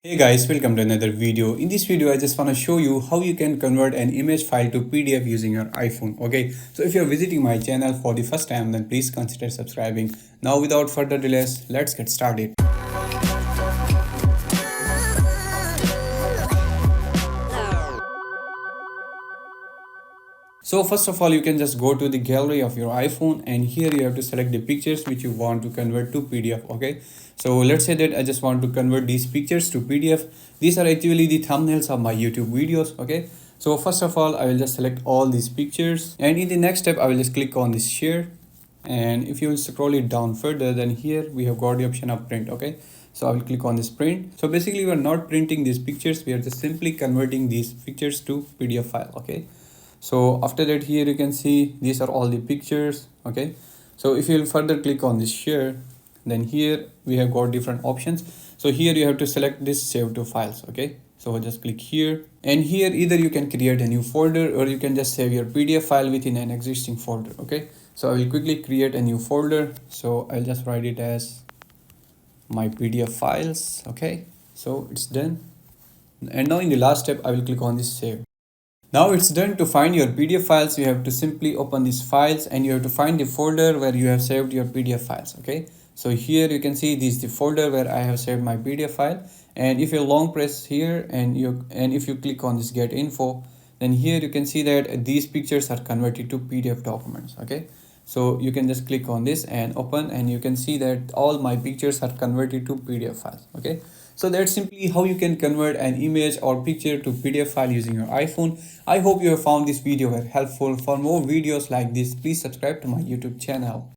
Hey guys, welcome to another video. In this video, I just want to show you how you can convert an image file to PDF using your iPhone. Okay, so if you're visiting my channel for the first time, then please consider subscribing. Now, without further delays, let's get started. So first of all, you can just go to the gallery of your iPhone, and here you have to select the pictures which you want to convert to PDF. Okay, so let's say that I just want to convert these pictures to PDF. These are actually the thumbnails of my YouTube videos. Okay, so first of all, I will just select all these pictures, and in the next step I will just click on this share. And if you will scroll it down further, then here we have got the option of print. Okay, so I will click on this print. So basically we are not printing these pictures, we are just simply converting these pictures to PDF file. Okay, so after that, here you can see these are all the pictures. Okay, so if you will further click on this share, then here we have got different options. So here you have to select this save to files. Okay, so just click here, and here either you can create a new folder or you can just save your PDF file within an existing folder. Okay, so I will quickly create a new folder. So I'll just write it as my PDF files. Okay, so it's done, and now in the last step I will click on this save. Now it's done. To find your PDF files, you have to simply open these files and you have to find the folder where you have saved your PDF files. Okay, so here you can see this is the folder where I have saved my PDF file, and if you long press here and if you click on this get info, then here you can see that these pictures are converted to PDF documents. Okay, so you can just click on this and open, and you can see that all my pictures are converted to PDF files. Okay, so that's simply how you can convert an image or picture to PDF file using your iPhone. I hope you have found this video very helpful. For more videos like this, please subscribe to my YouTube channel.